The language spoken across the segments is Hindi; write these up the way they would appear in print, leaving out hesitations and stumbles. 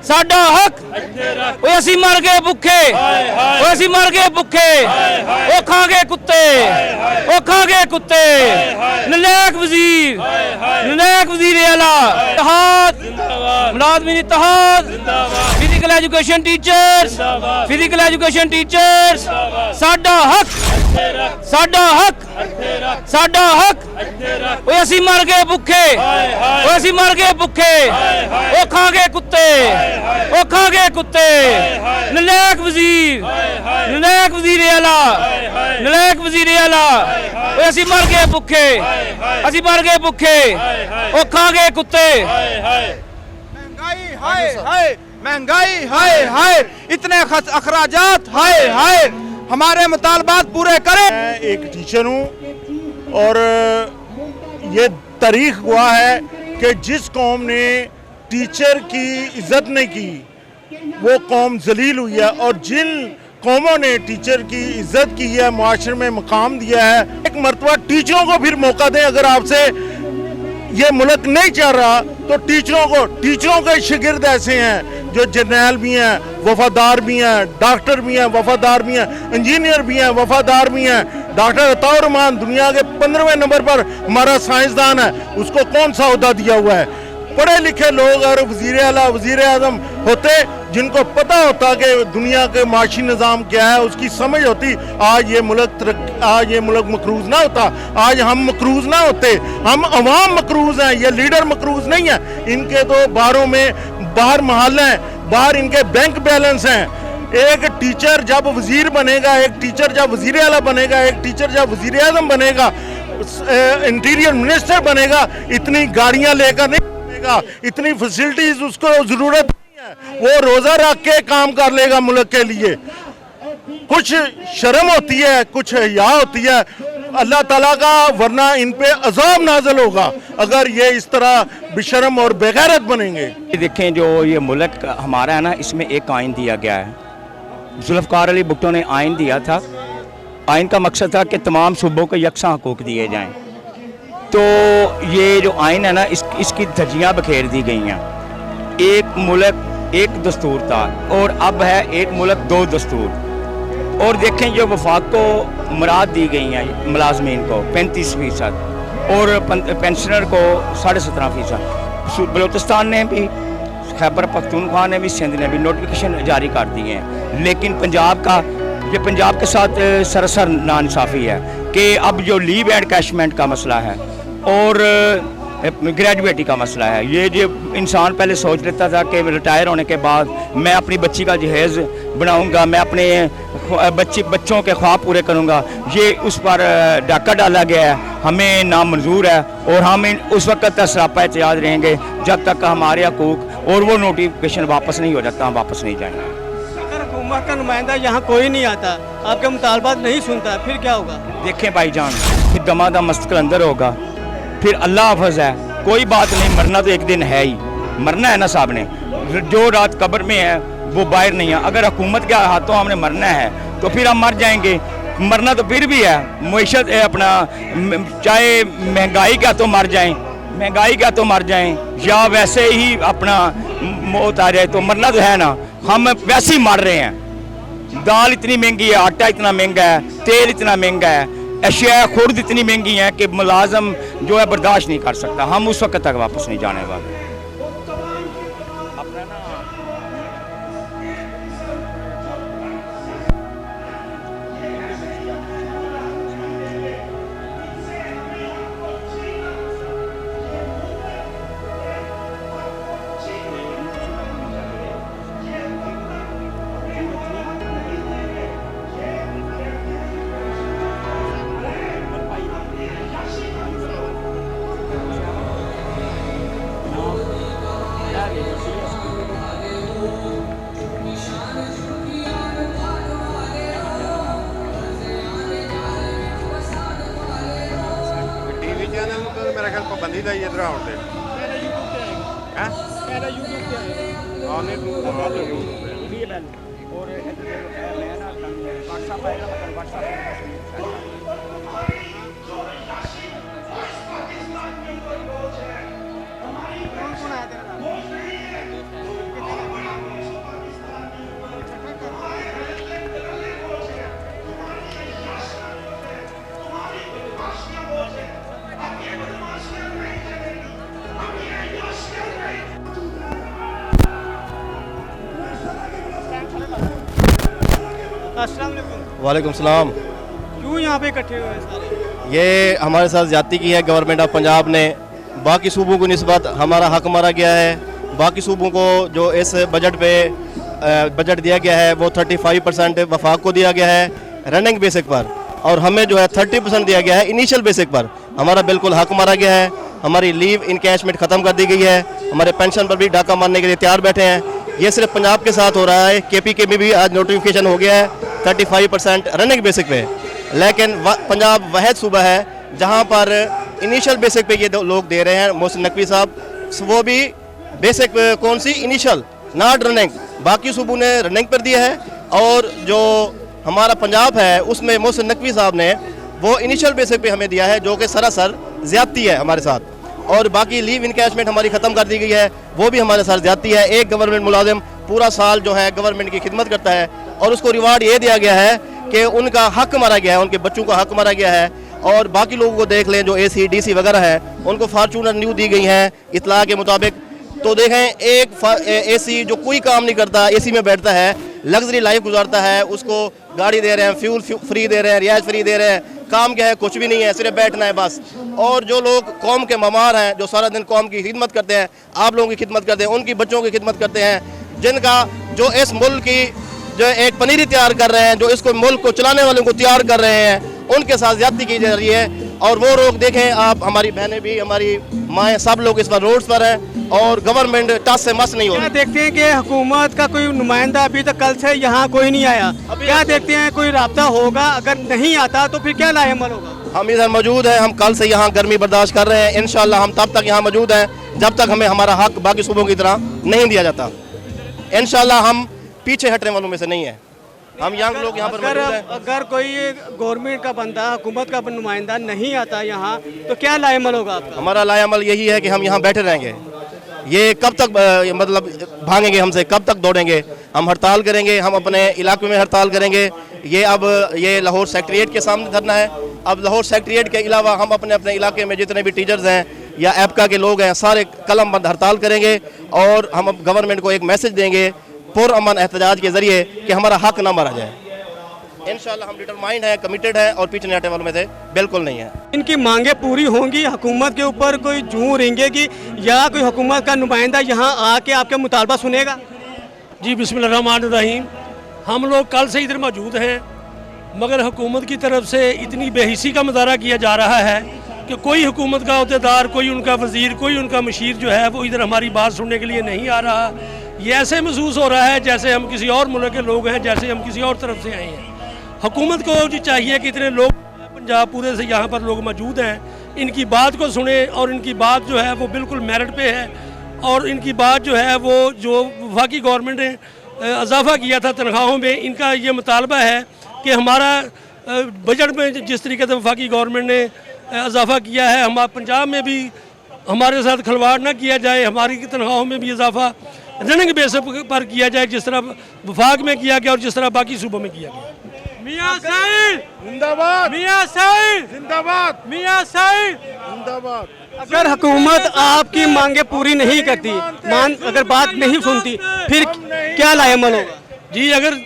साडा हक ओए असी मर गए भुखे ओए असी मर गए भुखे ओ खा गए कुत्ते ओ खा गए कुत्ते नलायक वजीर आला इत्तेहाद मुलाजमीन इत्तेहाद फिजिकल एजुकेशन टीचर्स साडा हक साडा हक ओए असी मर गए भुखे ओए असी मर गए भुखे ओ खा गए कुत्ते नलायक वजीर आला ओए असी मर गए भुखे ओ खा गए कुत्ते। महंगाई हाय इतने अखराजात हाय हमारे मुतालबात पूरे करें। मैं एक टीचर हूँ और ये तारीख हुआ है कि जिस कौम ने टीचर की इज्जत नहीं की वो कौम जलील हुई है, और जिन कौमों ने टीचर की इज्जत की है, मुआशरे में मकाम दिया है, एक मरतबा टीचरों को फिर मौका दें। अगर आपसे ये मुल्क नहीं चल रहा तो टीचरों के शागिर्द ऐसे हैं जो जर्नैल भी हैं, वफादार भी हैं, डॉक्टर भी हैं, वफादार भी हैं, इंजीनियर भी हैं, वफादार भी हैं। डॉक्टर अताउर रहमान दुनिया के 15वें नंबर पर हमारा साइंसदान है, उसको कौन सा ओहदा दिया हुआ है? पढ़े लिखे लोग और वजीर आला वजीर आजम होते जिनको पता होता कि दुनिया के माशी निज़ाम क्या है, उसकी समझ होती, आज ये मुल्क मकरूज ना होता, आज हम मकरूज ना होते। हम अवाम मकरूज हैं, ये लीडर मकरूज नहीं है। इनके तो बाहर महल हैं, बाहर इनके बैंक बैलेंस हैं। एक टीचर जब वजीर बनेगा, एक टीचर जब वजीर आला बनेगा, एक टीचर जब वजीर आजम बनेगा, इंटीरियर मिनिस्टर बनेगा, इतनी गाड़ियां लेकर नहीं बनेगा, इतनी फैसिलिटीज उसको जरूरत नहीं है। वो रोजा रख के काम कर लेगा मुल्क के लिए। कुछ शर्म होती है, कुछ हया होती है अल्लाह ताला का, वरना इन पे अजाब नाज़िल होगा अगर ये इस तरह बेशर्म और बेगैरत बनेंगे। देखें जो ये मुल्क हमारा है ना, इसमें एक आइन दिया गया है। जुल्फ़िकार अली भुट्टो ने आइन दिया था। आइन का मकसद था कि तमाम सूबों को यकसा हकूक़ दिए जाएं। तो ये जो आइन है ना, इसकी धज्जियाँ बखेर दी गई हैं। एक मुल्क एक दस्तूर था और अब है एक मुल्क दो दस्तूर। और देखें जो वफाक को मुराद दी गई हैं मुलाजमीन को 35% और पेंशनर को 17.5%। बलोचिस्तान ने भी, खैबर पख्तूनख्वा ने भी, सिंध ने भी नोटिफिकेशन जारी कर दिए हैं। लेकिन पंजाब के साथ सरासर नाइंसाफ़ी है कि अब जो लीव एंड कैशमेंट का मसला है और ग्रेजुएटी का मसला है, ये जो इंसान पहले सोच लेता था कि रिटायर होने के बाद मैं अपनी बच्ची का जहेज़ बनाऊंगा, मैं अपने बच्चों के ख्वाब पूरे करूंगा, ये उस पर डाका डाला गया है, हमें नामंजूर है। और हम उस वक्त तक सरापा एहतियात रहेंगे जब तक हमारे हकूक़ और वो नोटिफिकेशन वापस नहीं हो जाता, हम वापस नहीं जाएंगे। अगर हुकूमत का नुमाइंदा यहाँ कोई नहीं आता, आपके मुतालबात नहीं सुनता, फिर क्या होगा? देखें भाईजान, फिर दमादम मस्त कलंदर होगा, फिर अल्लाह हाफ़िज़ है, कोई बात नहीं, मरना तो एक दिन है ही, मरना है ना साहब ने। जो रात कब्र में है वो बाहर नहीं है। अगर हुकूमत के हाथों हमने मरना है तो फिर हम मर जाएंगे। मरना तो फिर भी है, मुईशत है अपना, चाहे महंगाई का तो मर जाएं या वैसे ही अपना मौत आ जाए, तो मरना तो है ना। हम वैसे ही मर रहे हैं। दाल इतनी महंगी है, आटा इतना महंगा है, तेल इतना महंगा है, अशिया खुर्द इतनी महंगी हैं कि मुलाजम जो है बर्दाश्त नहीं कर सकता। हम उस वक्त तक वापस नहीं जाने वाले। मेरा ख्याल पाबंदी दा इधर आउट है। हां मेरा YouTube पे है और नहीं YouTube पे और मैं ना WhatsApp आएगा, मतलब WhatsApp अस्सलाम वालेकुम। वालेकुम सलाम। क्यों यहाँ पे इकट्ठे हुए हैं सारे? ये हमारे साथ ज्यादती की है गवर्नमेंट ऑफ पंजाब ने। बाकी सूबों को निस्बत हमारा हक मारा गया है। बाकी सूबों को जो इस बजट पे बजट दिया गया है वो 35% वफाक को दिया गया है रनिंग बेसिक पर, और हमें जो है 30% दिया गया है इनिशियल बेसिक पर। हमारा बिल्कुल हक मारा गया है। हमारी लीव इनकैशमेंट ख़त्म कर दी गई है। हमारे पेंशन पर भी डाका मारने के लिए तैयार बैठे हैं। ये सिर्फ पंजाब के साथ हो रहा है, KPK में भी आज नोटिफिकेशन हो गया है 35% रनिंग बेसिक पे। लेकिन पंजाब वह सूबा है जहाँ पर इनिशियल बेसिक पे ये लोग दे रहे हैं। मोहसिन नकवी साहब वो भी बेसिक कौन सी इनिशियल नॉट रनिंग, बाकी सूबों ने रनिंग पर दिया है। और जो हमारा पंजाब है उसमें मोहसिन नकवी साहब ने वो इनिशियल बेसिक पे हमें दिया है, जो कि सरासर ज़्यादती है हमारे साथ। और बाकी लीव इनकैशमेंट हमारी ख़त्म कर दी गई है, वो भी हमारे साथ ज़्यादती है। एक गवर्नमेंट मुलाजिम पूरा साल जो है गवर्नमेंट की खिदमत करता है और उसको रिवार्ड ये दिया गया है कि उनका हक मारा गया है, उनके बच्चों का हक मारा गया है। और बाकी लोगों को देख लें जो AC DC वगैरह है उनको फार्चूनर न्यू दी गई हैं इतला के मुताबिक। तो देखें एक AC जो कोई काम नहीं करता, AC में बैठता है, लग्जरी लाइफ गुजारता है, उसको गाड़ी दे रहे हैं, फ्यूल फ्री दे रहे हैं, रियायत फ्री दे रहे हैं। काम क्या है? कुछ भी नहीं है, सिर्फ बैठना है बस। और जो लोग कौम के ममार हैं, जो सारा दिन कौम की खिदमत करते हैं, आप लोगों की खिदमत करते हैं, उनकी बच्चों की खिदमत करते हैं, जिनका जो इस मुल्क की जो एक पनीरी तैयार कर रहे हैं, जो इसको मुल्क को चलाने वालों को तैयार कर रहे हैं, उनके साथ ज्यादती की जा रही है। और वो लोग देखें आप, हमारी बहनें भी, हमारी माएँ, सब लोग इस पर रोड्स पर हैं और गवर्नमेंट टस से मस नहीं हो रही। क्या देखते हैं कि हुकूमत का कोई नुमाइंदा अभी तक कल से यहाँ कोई नहीं आया? क्या देखते हैं कोई राब्ता होगा? अगर नहीं आता तो फिर क्या लाएमल होगा? हम इधर मौजूद हैं, हम कल से यहाँ गर्मी बर्दाश्त कर रहे हैं। इंशाल्लाह हम तब तक यहाँ मौजूद हैं जब तक हमें हमारा हक बाकी सूबों की तरह नहीं दिया जाता। इंशाल्लाह हम पीछे हटने वालों में से नहीं है। हम यंग लोग यहाँ पर मौजूद हैं। अगर कोई गवर्नमेंट का बंदा, हुकूमत का नुमाइंदा नहीं आता यहाँ तो क्या लाएमल होगा आपका? हमारा लाएमल यही है कि हम यहाँ बैठे रहेंगे। ये कब तक मतलब भागेंगे हमसे, कब तक दौड़ेंगे? हम हड़ताल करेंगे, हम अपने इलाके में हड़ताल करेंगे। ये लाहौर सेक्रेटेरिएट के सामने धरना है। अब लाहौर सेक्रेटेरिएट के अलावा हम अपने अपने इलाके में जितने भी टीचर्स हैं या एपका के लोग हैं, सारे कलम बंद हड़ताल करेंगे। और हम गवर्नमेंट को एक मैसेज देंगे पुरअमन एहतजाज के जरिए कि हमारा हक ना मारा जाए। इंशाल्लाह हम डिटरमाइंड हैं, कमिटेड हैं और पीछे हटने वालों में से बिल्कुल नहीं है। इनकी मांगे पूरी होंगी? हुकूमत के ऊपर कोई जूं रेंगेगी या कोई हुकूमत का नुमाइंदा यहाँ आके आपके मुतालबा सुनेगा? जी बिस्मिल्लाहिर्रहमानिर्रहीम। हम लोग कल से इधर मौजूद हैं, मगर हुकूमत की तरफ से इतनी बेहिसी का मुजाहरा किया जा रहा है कि कोई हुकूमत का अहदेदार, कोई उनका वज़ीर, कोई उनका मशीर जो है वो इधर हमारी बात सुनने के लिए नहीं आ रहा। ये ऐसे महसूस हो रहा है जैसे हम किसी और मुल्क के लोग हैं, जैसे हम किसी और तरफ से आए हैं। हुकूमत को जो चाहिए कि इतने लोग पंजाब पूरे से यहाँ पर लोग मौजूद हैं, इनकी बात को सुने और इनकी बात जो है वो बिल्कुल मेरिट पे है। और इनकी बात जो है वो जो वफाकी गवर्नमेंट ने इजाफा किया था तनख्वाहों में, इनका ये मुतालबा है कि हमारा बजट में जिस तरीके से वफाकी गवर्नमेंट ने इजाफा किया है, हमारे पंजाब में भी हमारे साथ खिलवाड़ ना किया जाए, हमारी तनख्वाहों में भी इजाफा रनिंग बेसिस पर किया जाए, जिस तरह वफाक में किया गया और जिस तरह बाकी सूबों में किया गया। मियां साहिब जिंदाबाद, मियां साहिब जिंदाबाद, मियां साहिब जिंदाबाद। अगर हुकूमत आपकी मांगे पूरी नहीं करती, अगर बात नहीं सुनती, फिर क्या लाएमल होगा? जी अगर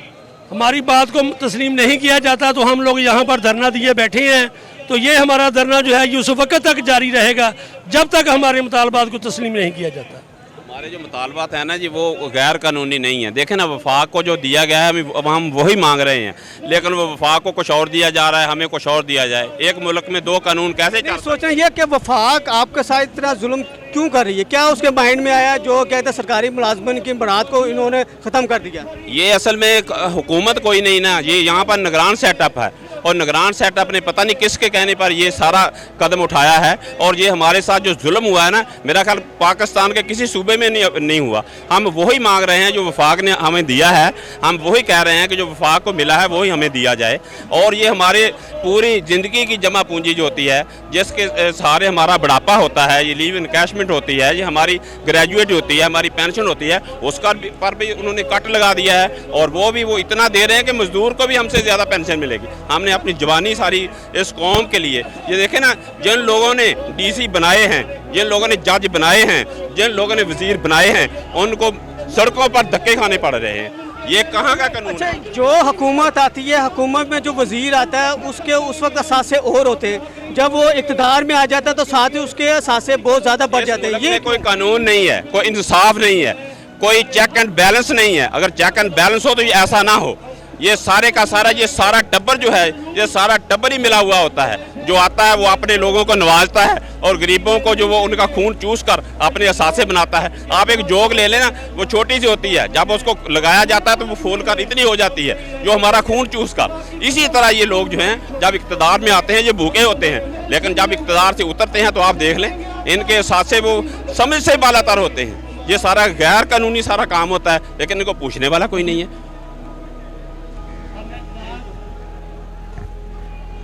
हमारी बात को तस्लीम नहीं किया जाता तो हम लोग यहाँ पर धरना दिए बैठे हैं। तो ये हमारा धरना जो है ये उस वक्त तक जारी रहेगा जब तक हमारे मुतालबात को तस्लीम नहीं किया जाता। हमारे जो मुतालबात है ना जी वो गैर कानूनी नहीं है। देखें ना, वफाक को जो दिया गया है हम वही मांग रहे हैं, लेकिन वो वफाक को कुछ और दिया जा रहा है, हमें कुछ और दिया जाए। एक मुल्क में दो कानून कैसे चल? सोच रहे हैं कि वफाक आपके साथ इतना जुल्म क्यों कर रही है? क्या उसके माइंड में आया जो कहते हैं सरकारी मुलाजमन की बरात को इन्होंने ख़त्म कर दिया? ये असल में हुकूमत कोई नहीं ना, ये यहाँ पर निगरान सेटअप है और निगरान सेटअप ने पता नहीं किसके कहने पर ये सारा कदम उठाया है। और ये हमारे साथ जो जुल्म हुआ है ना, मेरा ख्याल पाकिस्तान के किसी सूबे में नहीं हुआ। हम वही मांग रहे हैं जो वफाक ने हमें दिया है, हम वही कह रहे हैं कि जो वफाक को मिला है वही हमें दिया जाए। और ये हमारे पूरी ज़िंदगी की जमा पूंजी जो होती है, जिसके सहारे हमारा बुढ़ापा होता है, ये लीव इनकैशमेंट होती है, ये हमारी ग्रेजुएट होती है, हमारी पेंशन होती है, उसका पर भी उन्होंने कट लगा दिया है। और वो इतना दे रहे हैं कि मजदूर को भी हमसे ज़्यादा पेंशन मिलेगी। हमने अपनी जवानी सारी इस कौम के लिए, ये देखें ना, जिन लोगों ने DC बनाए हैं, जिन लोगों ने जज बनाए हैं, जिन लोगों ने वजीर बनाए हैं, उनको सड़कों पर धक्के खाने पड़ रहे हैं। ये कहाँ का कानून अच्छा, है? जो हुकूमत आती है, हुकूमत में जो वजीर आता है उसके उस वक्त असासे और होते हैं, जब वो इक़्तिदार में आ जाता है तो साथ ही उसके असासे बहुत ज़्यादा बढ़ जाते हैं। ये कोई कानून नहीं है, कोई इंसाफ नहीं है, कोई चेक एंड बैलेंस नहीं है। अगर चेक एंड बैलेंस हो तो ये ऐसा ना हो। ये सारे का सारा, ये सारा टब्बर जो है, ये सारा टब्बर ही मिला हुआ होता है। जो आता है वो अपने लोगों को नवाजता है और गरीबों को जो वो उनका खून चूस कर अपने असासे बनाता है। आप एक जोग ले लेना, वो छोटी सी होती है, जब उसको लगाया जाता है तो वो फूल कर इतनी हो जाती है जो हमारा खून चूस कर। इसी तरह ये लोग जो हैं जब इक़्तिदार में आते हैं ये भूखे होते हैं, लेकिन जब इक़्तिदार से उतरते हैं तो आप देख लें इनके असासे वो समझ से बालातर होते हैं। ये सारा गैर कानूनी सारा काम होता है, लेकिन इनको पूछने वाला कोई नहीं है।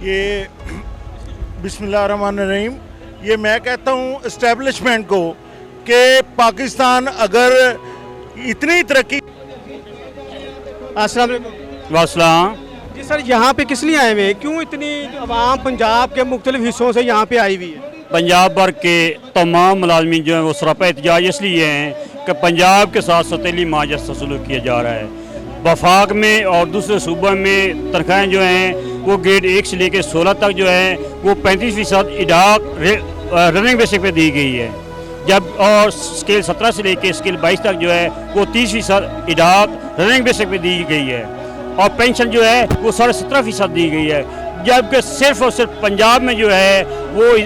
ये बिस्मिल्लाहिर्रहमानिर्रहीम, ये मैं कहता हूँ इस्टेब्लिशमेंट को कि पाकिस्तान अगर इतनी तरक्की। अस्सलाम वालेकुम। वासलाम। जी सर, यहाँ पे किस लिए आए हुए हैं? क्यों इतनी आवाम पंजाब के मुख्तलिफ हिस्सों से यहाँ पे आई हुई है? पंजाब भर के तमाम मुलाजमीन जो हैं वो सरापा एहतजाज इसलिए हैं कि पंजाब के साथ सौतेली मार्जिन से सलूक किया जा रहा है। वफाक में और दूसरे सूबों में तनख्वाहें जो हैं वो ग्रेड 1 से लेकर 16 तक जो है वो 35% इडाक रनिंग बेसिक पे दी गई है, जब और स्केल 17 से लेकर स्केल 22 तक जो है वो 30% इडाक रनिंग बेसिक पे दी गई है, और पेंशन जो है वो 17.5% दी गई है। जबकि सिर्फ और सिर्फ पंजाब में जो है वो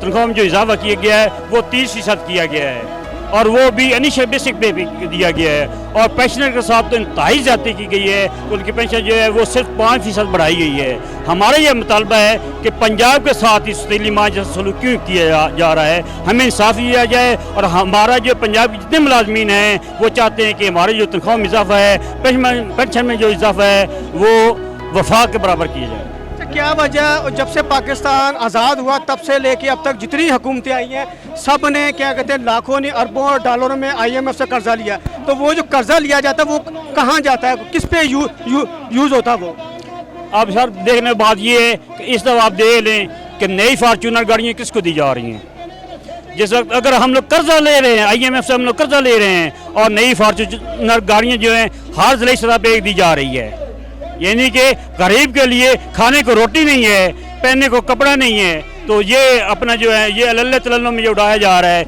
तनख्वाह में जो इजाफा किया गया है वो 30% किया गया है, और वो भी इनिशियल बेसिक पे दिया गया है। और पेंशनर के साथ तो इंतहाई ज्यादती की गई है, उनकी पेंशन जो है वो सिर्फ 5% बढ़ाई गई है। हमारा यह मुतालबा है कि पंजाब के साथ इस सौतेली मार्जिन से सलूक क्यों किया जा रहा है, हमें इंसाफ दिया जाए। और हमारा जो पंजाब के जितने मुलाजमीन हैं वो चाहते हैं कि हमारे जो तनख्वाह में इजाफा है, पेंशन में जो इजाफा है वो वफाक के बराबर किया जाए। क्या वजह, जब से पाकिस्तान आज़ाद हुआ तब से लेके अब तक जितनी हुकूमतें आई हैं सब ने क्या कहते हैं लाखों ने अरबों डॉलरों में IMF से कर्जा लिया, तो वो जो कर्जा लिया जाता है वो कहाँ जाता है, किस पे यूज़ होता है वो? अब सर देखने की बात ये है कि इस दफ़ा आप देख लें कि नई फार्चूनर गाड़ियाँ किसको दी जा रही हैं। जिस वक्त अगर हम लोग कर्जा ले रहे हैं, IMF से हम लोग कर्जा ले रहे हैं और नई फार्चूनर गाड़ियाँ जो हैं हर ज़िले सतह पे दी जा रही है, यानी कि गरीब के लिए खाने को रोटी नहीं है, पहनने को कपड़ा नहीं है, तो ये अपना जो है ये अल्लाह तल्ला में जो उड़ाया जा रहा है।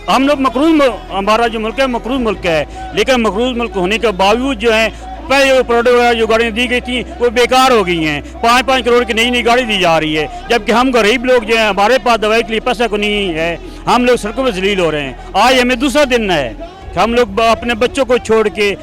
हम लोग मकरूज, हमारा जो मुल्क है मकरूज मुल्क है, लेकिन मकरूज मुल्क होने के बावजूद जो है पहले प्रोडक्ट वगैरह जो गाड़ियाँ दी गई थी वो बेकार हो गई हैं। 5-5 करोड़ की नई नई गाड़ी दी जा रही है, जबकि हम गरीब लोग जो हैं हमारे पास दवाई के लिए पैसा को नहीं है, हम लोग सड़कों पर जलील हो रहे हैं। आज हमें दूसरा दिन है कि हम लोग अपने बच्चों को छोड़ के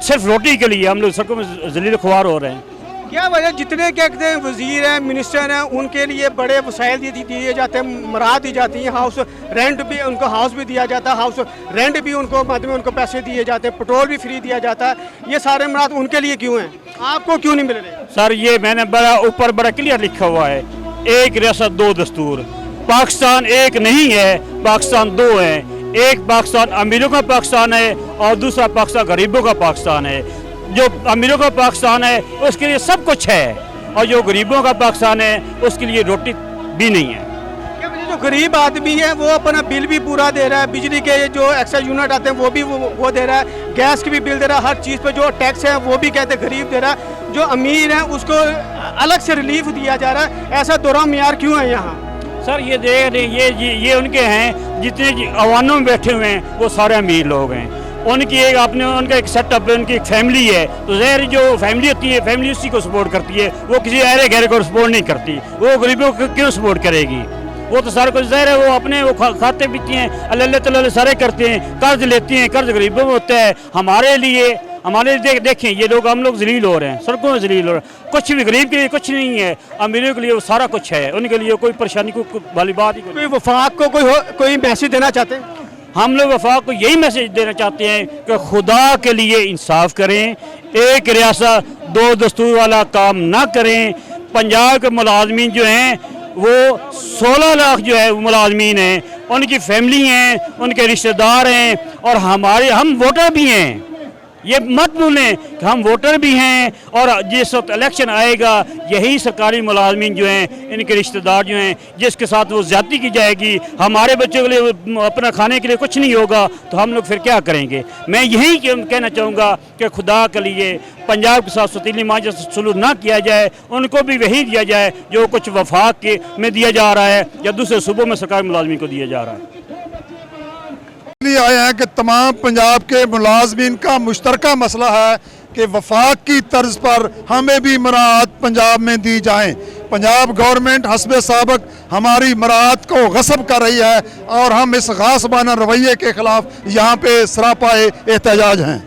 सिर्फ रोटी के लिए हम लोग सड़कों में जलील ख्वार हो रहे हैं। क्या वजह, जितने क्या कहते हैं वजीर हैं, मिनिस्टर हैं, उनके लिए बड़े वसाइल दिए जाते हैं, मराद दी जाती है, हाउस रेंट भी उनको हाउस भी दिया जाता है, हाउस रेंट भी उनको मद में उनको पैसे दिए जाते हैं, पेट्रोल भी फ्री दिया जाता है, ये सारे मराद उनके लिए क्यों हैं, आपको क्यों नहीं मिल रहे? सर ये मैंने ऊपर बड़ा क्लियर लिखा हुआ है, एक रियासत दो दस्तूर। पाकिस्तान एक नहीं है, पाकिस्तान दो है। एक पाकिस्तान अमीरों का पाकिस्तान है और दूसरा पाकिस्तान गरीबों का पाकिस्तान है। जो अमीरों का पाकिस्तान है उसके लिए सब कुछ है, और जो गरीबों का पाकिस्तान है उसके लिए रोटी भी नहीं है। जो गरीब आदमी है वो अपना बिल भी पूरा दे रहा है, बिजली के जो एक्स्ट्रा यूनिट आते हैं वो भी वो दे रहा है, गैस की भी बिल दे रहा है, हर चीज़ पे जो टैक्स है वो भी कहते हैं गरीब दे रहा है। जो अमीर है उसको अलग से रिलीफ दिया जा रहा है, ऐसा दोहरा मियार क्यों है यहाँ? सर ये देख रहे ये उनके हैं, जितने अवानों में बैठे हुए हैं वो सारे अमीर लोग हैं। उनकी एक आपने उनका एक सेटअप है, उनकी एक फैमिली है, तो ज़ाहिर जो फैमिली होती है फैमिली उसी को सपोर्ट करती है, वो किसी अहरे गहरे को सपोर्ट नहीं करती। वो गरीबों को क्यों सपोर्ट करेगी? वो तो सारा कुछ ज़ाहिर है वो अपने वो खाते पीते हैं, अल्लाह तल्ला सारे करते हैं, कर्ज लेते हैं, कर्ज गरीबों में होता है। हमारे लिए देखें ये लोग, हम लोग जलील हो रहे हैं, सड़कों में जलील हो रहे हैं। कुछ भी गरीब के लिए कुछ नहीं है, अमीरों के लिए वो सारा कुछ है, उनके लिए कोई परेशानी को वाली बात ही कोई वफाक को कोई मैसेज देना चाहते हैं? हम लोग वफाक को यही मैसेज देना चाहते हैं कि खुदा के लिए इंसाफ करें, एक रियासत दो दस्तूर वाला काम ना करें। पंजाब के मुलाजमीन जो हैं वो 16 लाख जो है मुलाजमीन हैं, उनकी फैमिली हैं, उनके रिश्तेदार हैं, और हम वोटर भी हैं। ये मत भूलें कि हम वोटर भी हैं और जिस वक्त इलेक्शन आएगा यही सरकारी मुलाजमीन जो हैं इनके रिश्तेदार जो हैं जिसके साथ वो ज़्यादती की जाएगी, हमारे बच्चों के लिए अपना खाने के लिए कुछ नहीं होगा तो हम लोग फिर क्या करेंगे। मैं यही कहना चाहूँगा कि खुदा के लिए पंजाब के साथ सतीली माज सलूक ना किया जाए, उनको भी वही दिया जाए जो कुछ वफाक के में दिया जा रहा है या दूसरे सूबों में सरकारी मुलाजमीन को दिया जा रहा है। लिए आए हैं कि तमाम पंजाब के मुलाजमीन का मुश्तरका मसला है कि वफाक की तर्ज पर हमें भी मराहत पंजाब में दी जाएं। पंजाब गवर्नमेंट हस्बे साबक हमारी मराहत को गस्ब कर रही है और हम इस गासबाना रवैये के खिलाफ यहाँ पे सरापाए एहतजाज हैं।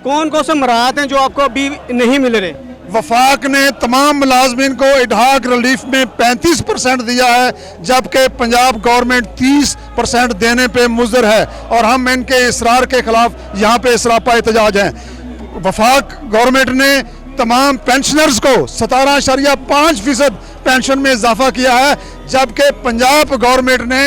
कौन कौन से मराहत हैं जो आपको अभी नहीं मिल रहे? वफाक ने तमाम मुलाजमीन को इडहाक रिलीफ में 35% दिया है, जबकि पंजाब गवर्नमेंट 30% देने पे मुज़र है और हम इनके इसरार के खिलाफ यहाँ पे सरापा एहतजाज हैं। वफाक गवर्नमेंट ने तमाम पेंशनर्स को 17.5% पेंशन में इजाफा किया है, जबकि पंजाब गवर्नमेंट ने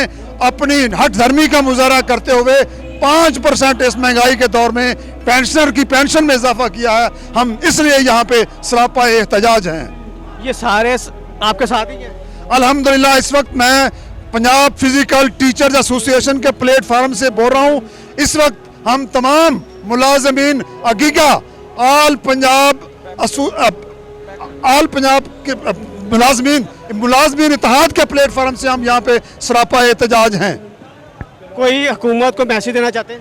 अपनी हट धर्मी का मुजाहरा करते हुए 5% इस महंगाई के दौर में पेंशनर की पेंशन में इजाफा किया है। हम इसलिए यहाँ पे सरापा एहतजाज हैं। ये सारे आपके साथ ही हैं? अल्हम्दुलिल्लाह इस वक्त मैं पंजाब फिजिकल टीचर्स एसोसिएशन के प्लेटफार्म से बोल रहा हूँ। इस वक्त हम तमाम मुलाजमीन अगीगा आल पंजाब के मुलाजमीन इत्तेहाद के प्लेटफार्म से हम यहाँ पे सरापा एहतजाज हैं। कोई हुकूमत को मैसेज देना चाहते हैं?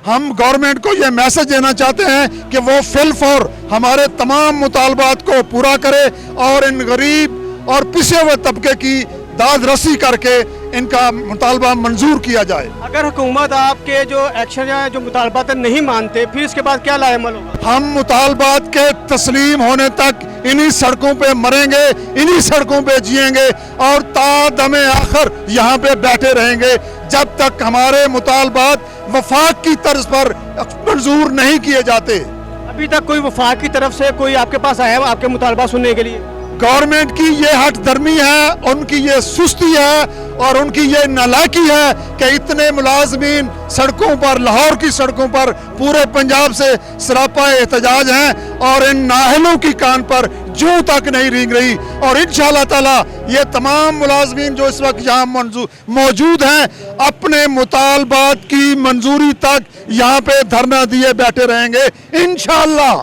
हम गवर्नमेंट को ये मैसेज देना चाहते हैं कि वो फिल फॉर हमारे तमाम मुतालबात को पूरा करे और इन गरीब और पिछड़े हुए तबके की दाद रसी करके इनका मुतालबा मंजूर किया जाए। अगर हुकूमत आपके जो एक्शन या जो मुतालबात नहीं मानते फिर इसके बाद क्या लाएमल होगा? हम मुतालबात के तस्लीम होने तक इन्हीं सड़कों पे मरेंगे, इन्हीं सड़कों पे जिएंगे और तादमे आखिर यहाँ पे बैठे रहेंगे जब तक हमारे मुतालबात वफाक की तर्ज पर मंजूर नहीं किए जाते। अभी तक कोई वफाक की तरफ से कोई आपके पास आया है आपके मुतालबा सुनने के लिए? गवर्नमेंट की ये हट धर्मी है, उनकी ये सुस्ती है और उनकी ये नालायकी है कि इतने मुलाजमीन सड़कों पर, लाहौर की सड़कों पर पूरे पंजाब से सरापा एहतजाज हैं और इन नाहलों की कान पर जूं तक नहीं रेंग रही। और इंशाअल्लाह ताला ये तमाम मुलाजमीन जो इस वक्त यहाँ मौजूद हैं अपने मुतालबात की मंजूरी तक यहाँ पे धरना दिए बैठे रहेंगे इंशाअल्लाह।